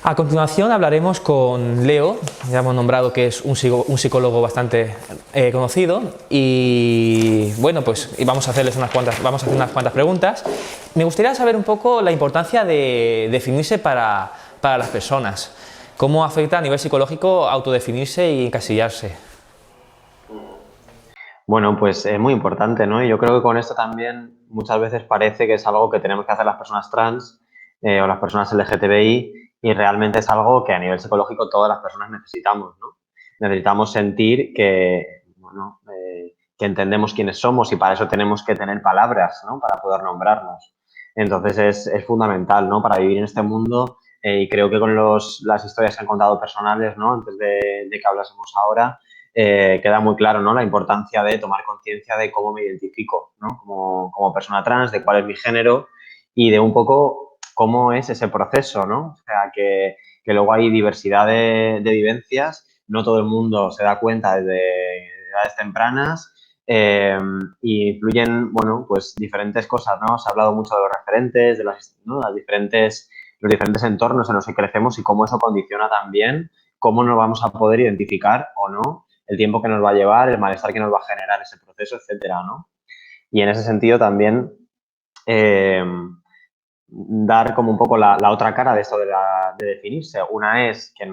A continuación hablaremos con Leo, ya hemos nombrado que es un psicólogo bastante conocido y bueno, pues vamos a hacer unas cuantas preguntas. Me gustaría saber un poco la importancia de definirse para las personas. ¿Cómo afecta a nivel psicológico autodefinirse y encasillarse? Bueno, pues es muy importante, ¿no? Y yo creo que con esto también muchas veces parece que es algo que tenemos que hacer las personas trans o las personas LGTBI y realmente es algo que a nivel psicológico todas las personas necesitamos, ¿no? Necesitamos sentir que, bueno, que entendemos quiénes somos y para eso tenemos que tener palabras, ¿no? Para poder nombrarnos. Entonces es fundamental, ¿no? Para vivir en este mundo y creo que con las historias que han contado personales, ¿no? Antes de que hablásemos ahora, queda muy claro, ¿no? La importancia de tomar conciencia de cómo me identifico, ¿no? Como persona trans, de cuál es mi género y de un poco cómo es ese proceso, ¿no? O sea, que luego hay diversidad de vivencias, no todo el mundo se da cuenta desde edades tempranas y influyen, bueno, pues diferentes cosas, ¿no? Se ha hablado mucho de los referentes, de ¿no? Los diferentes entornos en los que crecemos y cómo eso condiciona también cómo nos vamos a poder identificar o no, el tiempo que nos va a llevar, el malestar que nos va a generar ese proceso, etcétera, ¿no? Y en ese sentido también eh, dar como un poco la otra cara de esto de definirse. Una es que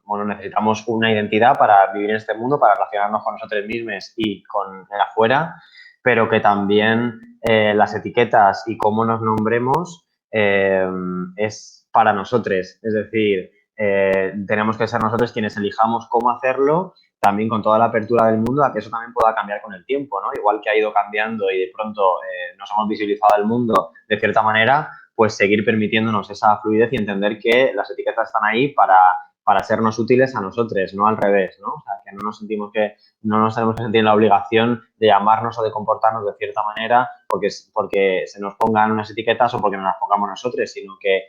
bueno, necesitamos una identidad para vivir en este mundo, para relacionarnos con nosotros mismos y con el afuera, pero que también las etiquetas y cómo nos nombremos es para nosotros. Es decir, tenemos que ser nosotros quienes elijamos cómo hacerlo, también con toda la apertura del mundo a que eso también pueda cambiar con el tiempo, ¿no? Igual que ha ido cambiando y de pronto nos hemos visibilizado el mundo de cierta manera, pues seguir permitiéndonos esa fluidez y entender que las etiquetas están ahí para sernos útiles a nosotros, no al revés, ¿no? O sea, que no nos tenemos que sentir en la obligación de llamarnos o de comportarnos de cierta manera porque se nos pongan unas etiquetas o porque nos las pongamos nosotros, sino que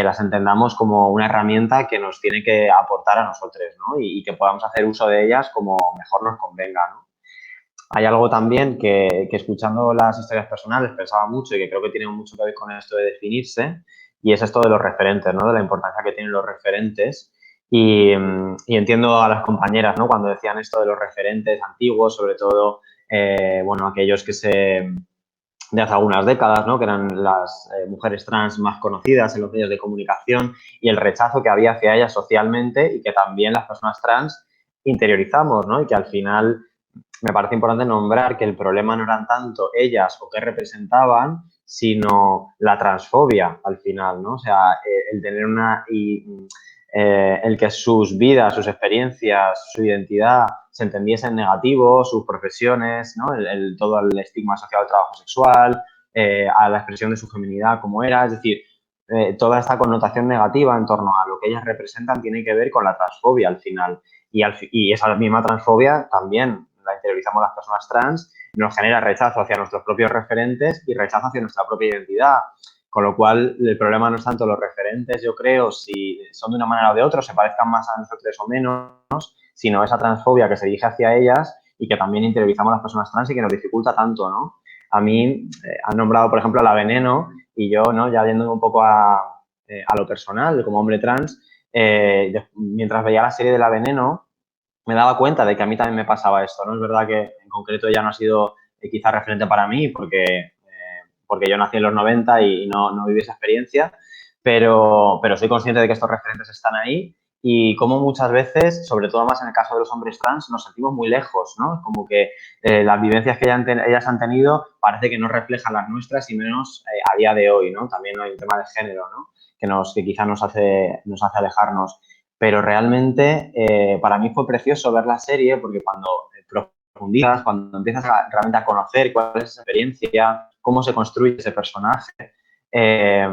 las entendamos como una herramienta que nos tiene que aportar a nosotros, ¿no? Y que podamos hacer uso de ellas como mejor nos convenga, ¿no? Hay algo también que escuchando las historias personales pensaba mucho y que creo que tiene mucho que ver con esto de definirse, y es esto de los referentes, ¿no? De la importancia que tienen los referentes. Y entiendo a las compañeras, ¿no? Cuando decían esto de los referentes antiguos, sobre todo, bueno, aquellos de hace algunas décadas, ¿no? Que eran las mujeres trans más conocidas en los medios de comunicación y el rechazo que había hacia ellas socialmente y que también las personas trans interiorizamos, ¿no? Y que al final me parece importante nombrar que el problema no eran tanto ellas o qué representaban, sino la transfobia al final, ¿no? O sea, el tener el que sus vidas, sus experiencias, su identidad se entendiese en negativo, sus profesiones, ¿no? Todo el estigma asociado al trabajo sexual, a la expresión de su feminidad como era, es decir, toda esta connotación negativa en torno a lo que ellas representan tiene que ver con la transfobia al final. Y esa misma transfobia también la interiorizamos las personas trans, nos genera rechazo hacia nuestros propios referentes y rechazo hacia nuestra propia identidad. Con lo cual, el problema no es tanto los referentes, yo creo, si son de una manera o de otra, se parezcan más a nosotros o menos, sino esa transfobia que se dirige hacia ellas y que también interiorizamos las personas trans y que nos dificulta tanto, ¿no? A mí han nombrado, por ejemplo, a la Veneno y yo, ¿no? Ya yéndome un poco a lo personal, como hombre trans, mientras veía la serie de La Veneno, me daba cuenta de que a mí también me pasaba esto, ¿no? Es verdad que en concreto ella no ha sido quizá referente para mí porque yo nací en los 90 y no viví esa experiencia, pero soy consciente de que estos referentes están ahí y como muchas veces, sobre todo más en el caso de los hombres trans, nos sentimos muy lejos, ¿no? Como que las vivencias que ellas han tenido parece que no reflejan las nuestras y menos a día de hoy, ¿no? También hay un tema de género, ¿no? Que quizá nos hace alejarnos. Pero realmente para mí fue precioso ver la serie porque cuando profundizas, cuando empiezas realmente a conocer cuál es esa experiencia, cómo se construye ese personaje, eh,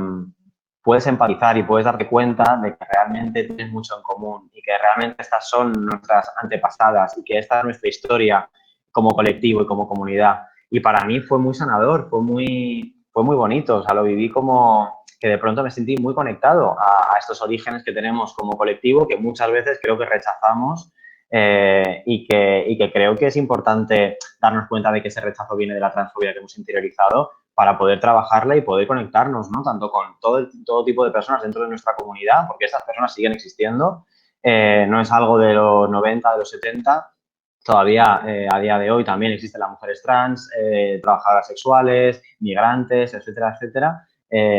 puedes empatizar y puedes darte cuenta de que realmente tienes mucho en común y que realmente estas son nuestras antepasadas y que esta es nuestra historia como colectivo y como comunidad. Y para mí fue muy sanador, fue muy bonito, o sea, lo viví como que de pronto me sentí muy conectado a estos orígenes que tenemos como colectivo que muchas veces creo que rechazamos y que creo que es importante darnos cuenta de que ese rechazo viene de la transfobia que hemos interiorizado para poder trabajarla y poder conectarnos, ¿no? Tanto con todo tipo de personas dentro de nuestra comunidad, porque estas personas siguen existiendo. No es algo de los 90, de los 70. Todavía a día de hoy también existen las mujeres trans, trabajadoras sexuales, migrantes, etcétera, etcétera.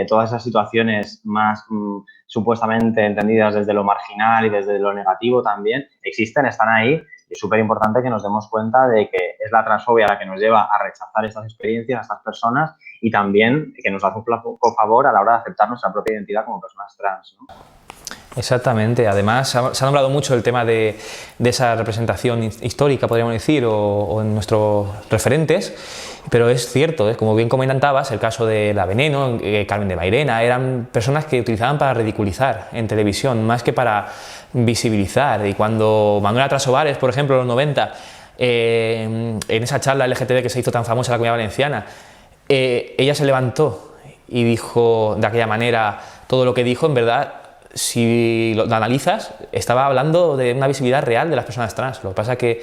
Todas esas situaciones más supuestamente entendidas desde lo marginal y desde lo negativo también existen, están ahí. Es súper importante que nos demos cuenta de que es la transfobia la que nos lleva a rechazar estas experiencias, a estas personas, y también que nos hace un flaco favor a la hora de aceptar nuestra propia identidad como personas trans, ¿no? Exactamente. Además, se ha nombrado mucho el tema de esa representación histórica, podríamos decir, o en nuestros referentes, pero es cierto, como bien comentabas, el caso de La Veneno, Carmen de Mairena, eran personas que utilizaban para ridiculizar en televisión, más que para visibilizar. Y cuando Manuela Trasobares, por ejemplo, en los 90, en esa charla LGTB que se hizo tan famosa en la Comunidad Valenciana, ella se levantó y dijo de aquella manera todo lo que dijo, en verdad, si lo analizas, estaba hablando de una visibilidad real de las personas trans. Lo que pasa es que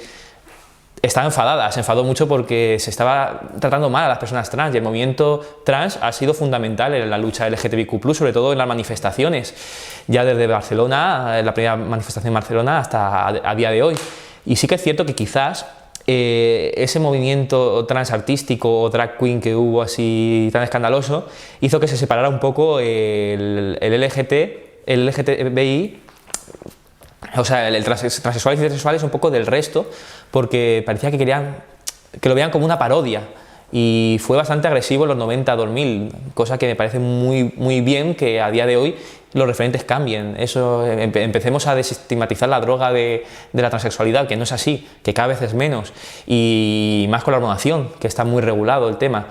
estaba enfadada, se enfadó mucho porque se estaba tratando mal a las personas trans, y el movimiento trans ha sido fundamental en la lucha LGTBIQ+, sobre todo en las manifestaciones, ya desde Barcelona, la primera manifestación en Barcelona, hasta a día de hoy. Y sí que es cierto que quizás ese movimiento trans artístico o drag queen que hubo así tan escandaloso hizo que se separara un poco el LGTBI, o sea, el transexuales y intersexuales un poco del resto, porque parecía que querían que lo vean como una parodia, y fue bastante agresivo en los 90-2000, cosa que me parece muy bien que a día de hoy los referentes cambien. Eso, empecemos a desestigmatizar la droga de la transexualidad, que no es así, que cada vez es menos, y más con la hormonación, que está muy regulado el tema.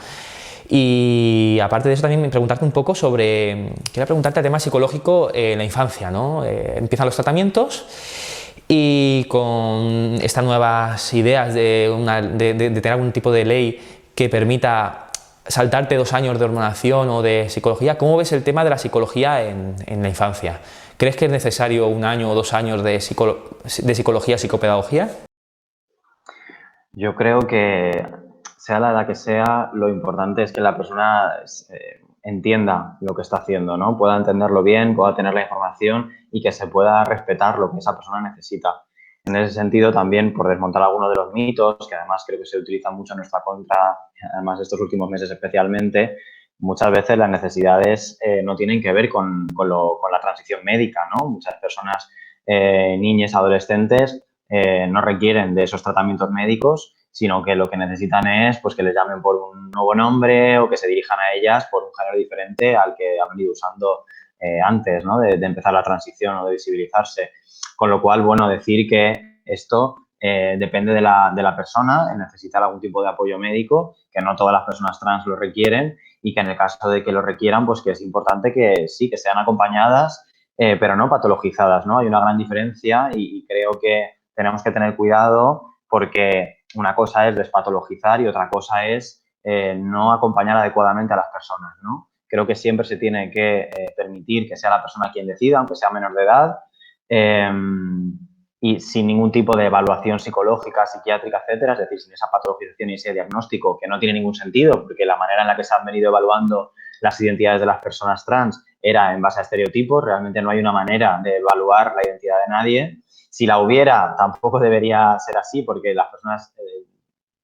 Y aparte de eso, también preguntarte un poco sobre, quería preguntarte el tema psicológico en la infancia, ¿no? Empiezan los tratamientos y con estas nuevas ideas de tener algún tipo de ley que permita saltarte 2 años de hormonación o de psicología, ¿cómo ves el tema de la psicología en la infancia? ¿Crees que es necesario 1 año o 2 años de psicología, psicopedagogía? Yo creo que sea la edad que sea, lo importante es que la persona entienda lo que está haciendo, ¿no? Pueda entenderlo bien, pueda tener la información y que se pueda respetar lo que esa persona necesita. En ese sentido, también por desmontar algunos de los mitos, que además creo que se utilizan mucho en nuestra contra, además estos últimos meses especialmente, muchas veces las necesidades no tienen que ver con la transición médica, ¿no? Muchas personas, niñas, adolescentes, no requieren de esos tratamientos médicos, sino que lo que necesitan es pues, que les llamen por un nuevo nombre o que se dirijan a ellas por un género diferente al que han venido usando antes, ¿no? de empezar la transición o de visibilizarse. Con lo cual, bueno, decir que esto depende de la persona, necesitar algún tipo de apoyo médico, que no todas las personas trans lo requieren, y que en el caso de que lo requieran, pues que es importante que sí, que sean acompañadas, pero no patologizadas, ¿no? Hay una gran diferencia y creo que tenemos que tener cuidado porque una cosa es despatologizar y otra cosa es no acompañar adecuadamente a las personas, ¿no? Creo que siempre se tiene que permitir que sea la persona quien decida, aunque sea menor de edad, eh, y sin ningún tipo de evaluación psicológica, psiquiátrica, etcétera, es decir, sin esa patologización y ese diagnóstico que no tiene ningún sentido, porque la manera en la que se han venido evaluando las identidades de las personas trans era en base a estereotipos, realmente no hay una manera de evaluar la identidad de nadie. Si la hubiera, tampoco debería ser así, porque las personas,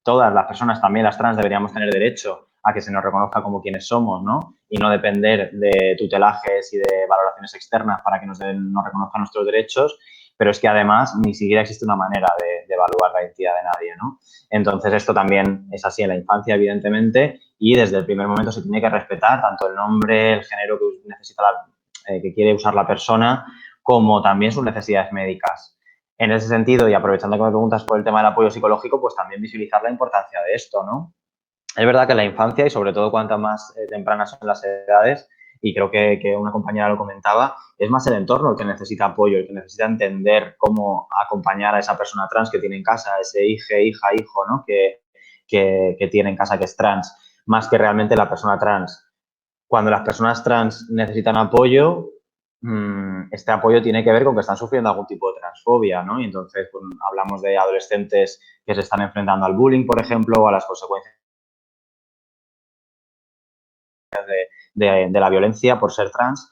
todas las personas, también las trans, deberíamos tener derecho a que se nos reconozca como quienes somos, ¿no? Y no depender de tutelajes y de valoraciones externas para que nos reconozcan nuestros derechos, pero es que además ni siquiera existe una manera de evaluar la identidad de nadie, ¿no? Entonces esto también es así en la infancia, evidentemente, y desde el primer momento se tiene que respetar tanto el nombre, el género que necesita que quiere usar la persona, como también sus necesidades médicas. En ese sentido, y aprovechando que me preguntas por el tema del apoyo psicológico, pues también visibilizar la importancia de esto, ¿no? Es verdad que en la infancia, y sobre todo cuanto más tempranas son las edades, y creo que una compañera lo comentaba, es más el entorno el que necesita apoyo, el que necesita entender cómo acompañar a esa persona trans que tiene en casa, ese hija, hijo, ¿no? Que tiene en casa que es trans, más que realmente la persona trans. Cuando las personas trans necesitan apoyo, este apoyo tiene que ver con que están sufriendo algún tipo de transfobia, ¿no? Y entonces pues, hablamos de adolescentes que se están enfrentando al bullying, por ejemplo, o a las consecuencias consecuencias de la violencia por ser trans,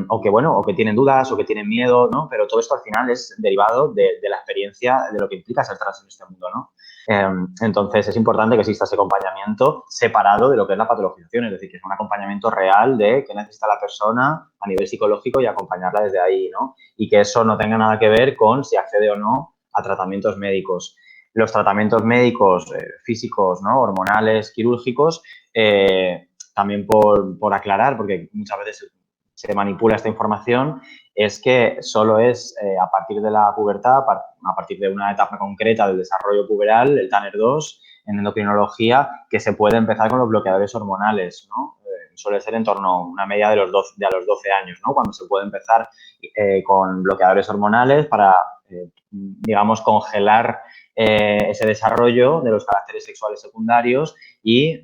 o que tienen dudas o que tienen miedo, ¿no? Pero todo esto al final es derivado de la experiencia de lo que implica ser trans en este mundo, ¿no? Entonces es importante que exista ese acompañamiento separado de lo que es la patologización, es decir, que es un acompañamiento real de qué necesita la persona a nivel psicológico y acompañarla desde ahí, ¿no? Y que eso no tenga nada que ver con si accede o no a tratamientos médicos. Los tratamientos médicos físicos, ¿no? Hormonales, quirúrgicos, también por aclarar, porque muchas veces se manipula esta información, es que solo es a partir de la pubertad, a partir de una etapa concreta del desarrollo puberal, el TANER2, en endocrinología, que se puede empezar con los bloqueadores hormonales, ¿no? Suele ser en torno a una media de, a los 12 años, ¿no? Cuando se puede empezar con bloqueadores hormonales para, digamos, congelar ese desarrollo de los caracteres sexuales secundarios y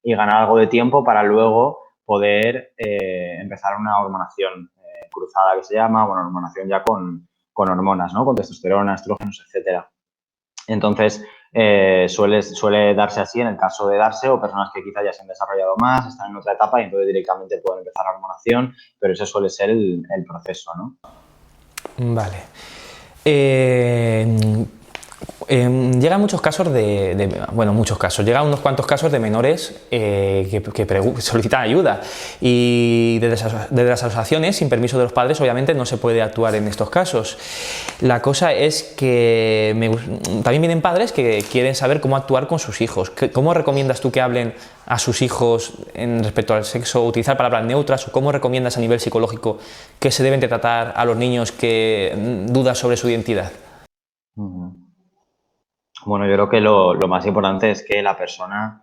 ganar algo de tiempo para luego poder empezar una hormonación cruzada, que se llama, bueno, hormonación ya con hormonas, ¿no? Con testosterona, estrógenos, etcétera. Entonces, suele darse así en el caso de darse, o personas que quizá ya se han desarrollado más, están en otra etapa y entonces directamente pueden empezar la hormonación, pero ese suele ser el proceso, ¿no? Vale. Llegan muchos casos bueno, muchos casos, llegan unos cuantos casos de menores que solicitan ayuda y desde las asociaciones, sin permiso de los padres, obviamente no se puede actuar en estos casos. La cosa es que también vienen padres que quieren saber cómo actuar con sus hijos. ¿Cómo recomiendas tú que hablen a sus hijos respecto al sexo, utilizar palabras neutras, o cómo recomiendas a nivel psicológico que se deben de tratar a los niños que dudan sobre su identidad? Bueno, yo creo que lo más importante es que la persona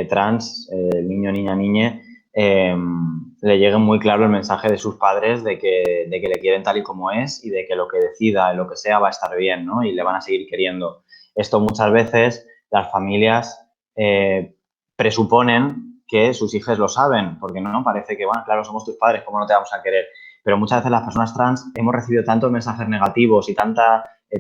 trans, el niño, niña, niñe, le llegue muy claro el mensaje de sus padres de que le quieren tal y como es y de que lo que decida, lo que sea, va a estar bien, ¿no? Y le van a seguir queriendo. Esto muchas veces las familias presuponen que sus hijos lo saben, porque no parece que, bueno, claro, somos tus padres, ¿cómo no te vamos a querer? Pero muchas veces las personas trans hemos recibido tantos mensajes negativos y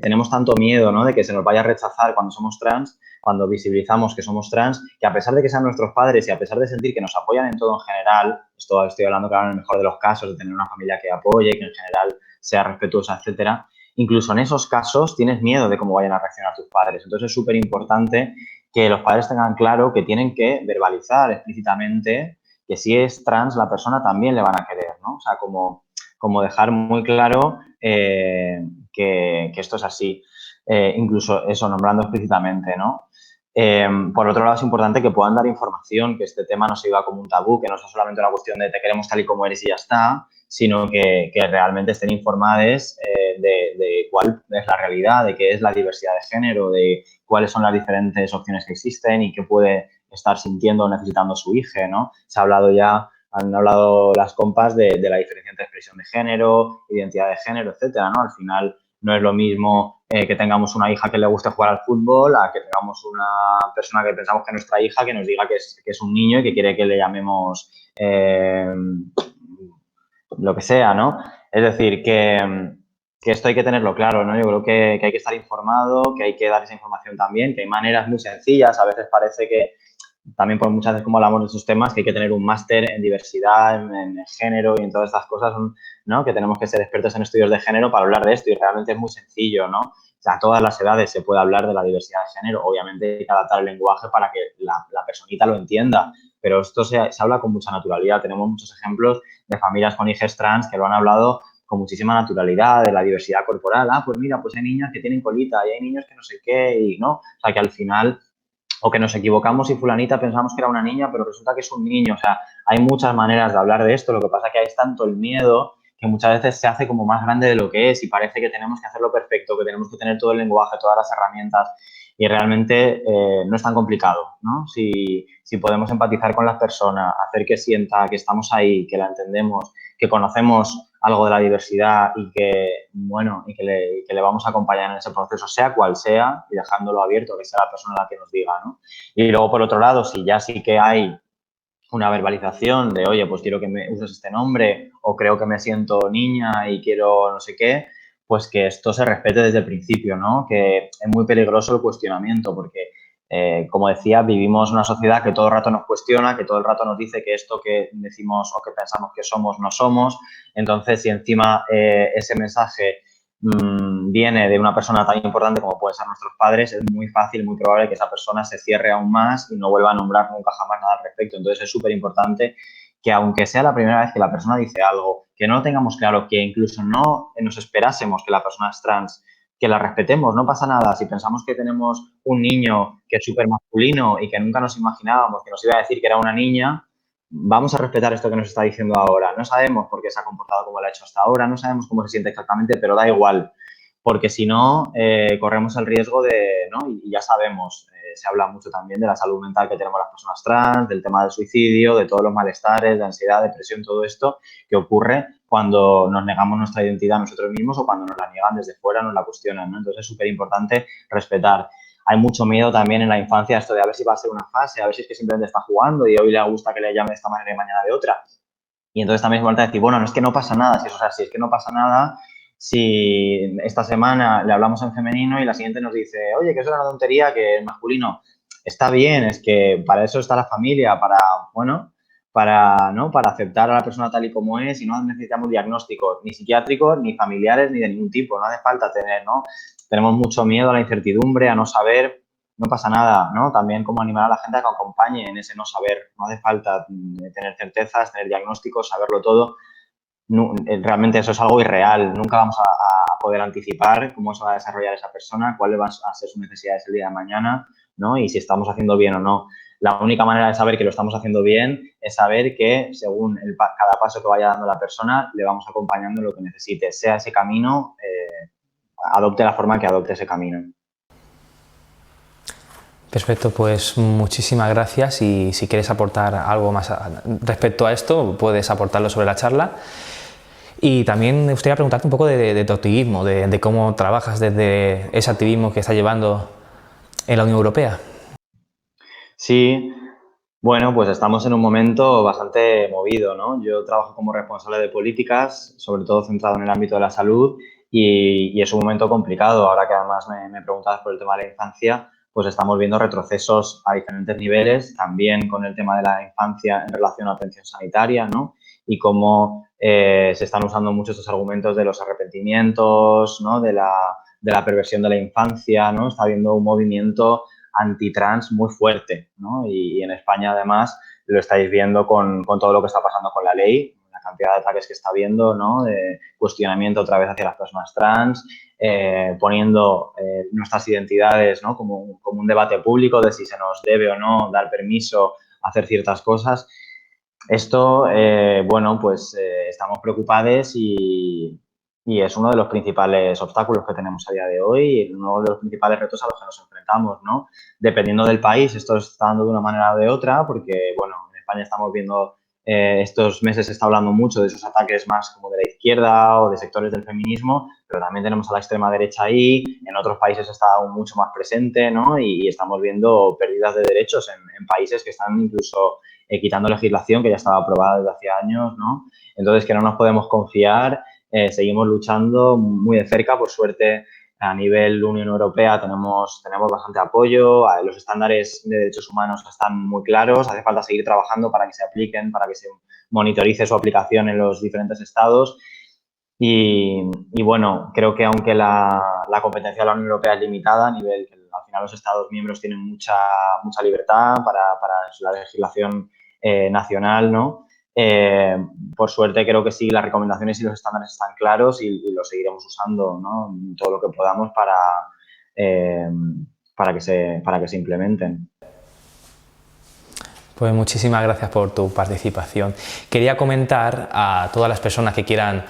tenemos tanto miedo, ¿no? De que se nos vaya a rechazar cuando somos trans, cuando visibilizamos que somos trans, que a pesar de que sean nuestros padres y a pesar de sentir que nos apoyan en todo en general, esto estoy hablando, claro, en el mejor de los casos, de tener una familia que apoye, que en general sea respetuosa, etcétera, incluso en esos casos tienes miedo de cómo vayan a reaccionar tus padres. Entonces es súper importante que los padres tengan claro que tienen que verbalizar explícitamente que si es trans la persona también le van a querer, ¿no? O sea, como dejar muy claro que esto es así, incluso eso, nombrando explícitamente, ¿no? Por otro lado, es importante que puedan dar información, que este tema no se viva como un tabú, que no sea solamente una cuestión de te queremos tal y como eres y ya está, sino que realmente estén informadas de cuál es la realidad, de qué es la diversidad de género, de cuáles son las diferentes opciones que existen y qué puede estar sintiendo o necesitando su hija, ¿no? Han hablado las compas de la diferencia entre expresión de género, identidad de género, etcétera, ¿no? Al final no es lo mismo que tengamos una hija que le guste jugar al fútbol a que tengamos una persona que pensamos que es nuestra hija que nos diga que es un niño y que quiere que le llamemos lo que sea, ¿no? Es decir, que esto hay que tenerlo claro, ¿no? Yo creo que hay que estar informado, que hay que dar esa información también, que hay maneras muy sencillas, a veces parece que también por muchas veces como hablamos de esos temas, que hay que tener un máster en diversidad, en género y en todas estas cosas, ¿no? Que tenemos que ser expertos en estudios de género para hablar de esto y realmente es muy sencillo, ¿no? O sea, a todas las edades se puede hablar de la diversidad de género, obviamente hay que adaptar el lenguaje para que la personita lo entienda, pero esto se habla con mucha naturalidad. Tenemos muchos ejemplos de familias con hijas trans que lo han hablado con muchísima naturalidad, de la diversidad corporal. Ah, pues mira, pues hay niñas que tienen colita y hay niños que no sé qué y no. O sea, que al final o que nos equivocamos y fulanita pensamos que era una niña, pero resulta que es un niño. O sea, hay muchas maneras de hablar de esto. Lo que pasa es que hay tanto el miedo que muchas veces se hace como más grande de lo que es y parece que tenemos que hacerlo perfecto, que tenemos que tener todo el lenguaje, todas las herramientas y realmente no es tan complicado, ¿no? Si podemos empatizar con las personas, hacer que sienta que estamos ahí, que la entendemos, que conocemos algo de la diversidad y que, bueno, y que le vamos a acompañar en ese proceso, sea cual sea, y dejándolo abierto, que sea la persona la que nos diga, ¿no? Y luego, por otro lado, si ya sí que hay una verbalización de, oye, pues quiero que me uses este nombre o creo que me siento niña y quiero no sé qué, pues que esto se respete desde el principio, ¿no? Que es muy peligroso el cuestionamiento porque como decía, vivimos una sociedad que todo el rato nos cuestiona, que todo el rato nos dice que esto que decimos o que pensamos que somos, no somos. Entonces, si encima ese mensaje viene de una persona tan importante como pueden ser nuestros padres, es muy fácil, muy probable que esa persona se cierre aún más y no vuelva a nombrar nunca jamás nada al respecto. Entonces, es súper importante que aunque sea la primera vez que la persona dice algo, que no lo tengamos claro, que incluso no nos esperásemos que la persona es trans, que la respetemos, no pasa nada. Si pensamos que tenemos un niño que es súper masculino y que nunca nos imaginábamos que nos iba a decir que era una niña, vamos a respetar esto que nos está diciendo ahora. No sabemos por qué se ha comportado como lo ha hecho hasta ahora, no sabemos cómo se siente exactamente, pero da igual, porque si no, corremos el riesgo de, ¿no? Y ya sabemos, se habla mucho también de la salud mental que tenemos las personas trans, del tema del suicidio, de todos los malestares, de ansiedad, depresión, todo esto que ocurre cuando nos negamos nuestra identidad nosotros mismos o cuando nos la niegan desde fuera, nos la cuestionan, ¿no? Entonces es súper importante respetar. Hay mucho miedo también en la infancia esto de a ver si va a ser una fase, a ver si es que simplemente está jugando y hoy le gusta que le llame de esta manera y mañana de otra. Y entonces también es importante decir, bueno, no es que no pasa nada, si eso es así, es que no pasa nada si esta semana le hablamos en femenino y la siguiente nos dice, oye, que eso es una tontería, que es masculino. Está bien, es que para eso está la familia, para, bueno, para, ¿no? Para aceptar a la persona tal y como es y no necesitamos diagnósticos ni psiquiátricos, ni familiares, ni de ningún tipo. No hace falta tener, ¿no? Tenemos mucho miedo a la incertidumbre, a no saber, no pasa nada, ¿no? También como animar a la gente a que acompañe en ese no saber. No hace falta tener certezas, tener diagnósticos, saberlo todo. No, realmente eso es algo irreal. Nunca vamos a poder anticipar cómo se va a desarrollar esa persona, cuáles van a ser sus necesidades el día de mañana, ¿no? Y si estamos haciendo bien o no. La única manera de saber que lo estamos haciendo bien es saber que según cada paso que vaya dando la persona, le vamos acompañando en lo que necesite. Sea ese camino, adopte la forma que adopte ese camino. Perfecto, pues muchísimas gracias y si quieres aportar algo más respecto a esto, puedes aportarlo sobre la charla. Y también me gustaría preguntarte un poco de tu activismo, de cómo trabajas desde ese activismo que estás llevando en la Unión Europea. Sí, bueno, pues estamos en un momento bastante movido, ¿no? Yo trabajo como responsable de políticas, sobre todo centrado en el ámbito de la salud y es un momento complicado. Ahora que además me preguntabas por el tema de la infancia, pues estamos viendo retrocesos a diferentes niveles, también con el tema de la infancia en relación a la atención sanitaria, ¿no? Y cómo se están usando mucho estos argumentos de los arrepentimientos, ¿no? De la perversión de la infancia, ¿no? Está habiendo un movimiento antitrans muy fuerte, ¿no? Y en España, además, lo estáis viendo con todo lo que está pasando con la ley, la cantidad de ataques que está habiendo, ¿no? De cuestionamiento otra vez hacia las personas trans, poniendo nuestras identidades, ¿no? Como un debate público de si se nos debe o no dar permiso a hacer ciertas cosas. Esto, bueno, pues estamos preocupados y es uno de los principales obstáculos que tenemos a día de hoy y uno de los principales retos a los que nos enfrentamos, ¿no? Dependiendo del país, esto se está dando de una manera o de otra, porque, bueno, en España estamos viendo, estos meses se está hablando mucho de esos ataques más como de la izquierda o de sectores del feminismo, pero también tenemos a la extrema derecha ahí, en otros países está aún mucho más presente, ¿no? Y estamos viendo pérdidas de derechos en países que están incluso quitando legislación que ya estaba aprobada desde hace años, ¿no? Entonces, que no nos podemos confiar. Seguimos luchando muy de cerca, por suerte a nivel Unión Europea tenemos bastante apoyo, los estándares de derechos humanos están muy claros, hace falta seguir trabajando para que se apliquen, para que se monitorice su aplicación en los diferentes estados y bueno, creo que aunque la competencia de la Unión Europea es limitada a nivel que al final los estados miembros tienen mucha libertad para la legislación nacional, ¿no? Por suerte creo que sí, las recomendaciones y los estándares están claros y los seguiremos usando, ¿no? Todo lo que podamos para que se implementen. Pues muchísimas gracias por tu participación. Quería comentar a todas las personas que quieran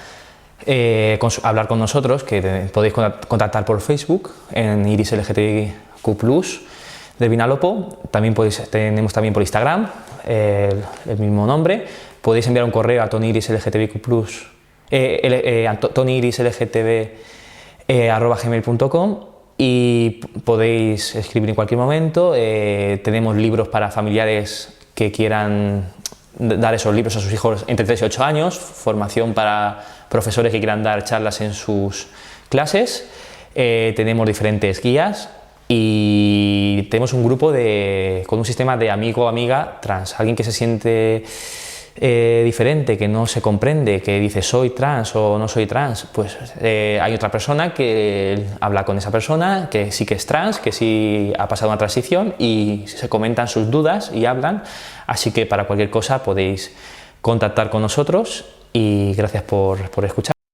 hablar con nosotros, que podéis contactar por Facebook en Iris LGTBIQ+ del Vinalopó. También tenemos también por Instagram el mismo nombre. Podéis enviar un correo a tonyirislgtbiq+, tonyirislgtb@gmail.com y podéis escribir en cualquier momento. Tenemos libros para familiares que quieran dar esos libros a sus hijos entre 3 y 8 años, formación para profesores que quieran dar charlas en sus clases. Tenemos diferentes guías y tenemos un grupo con un sistema de amigo o amiga trans, alguien que se siente diferente, que no se comprende, que dice soy trans o no soy trans, pues hay otra persona que habla con esa persona que sí que es trans, que sí ha pasado una transición y se comentan sus dudas y hablan, así que para cualquier cosa podéis contactar con nosotros y gracias por escuchar.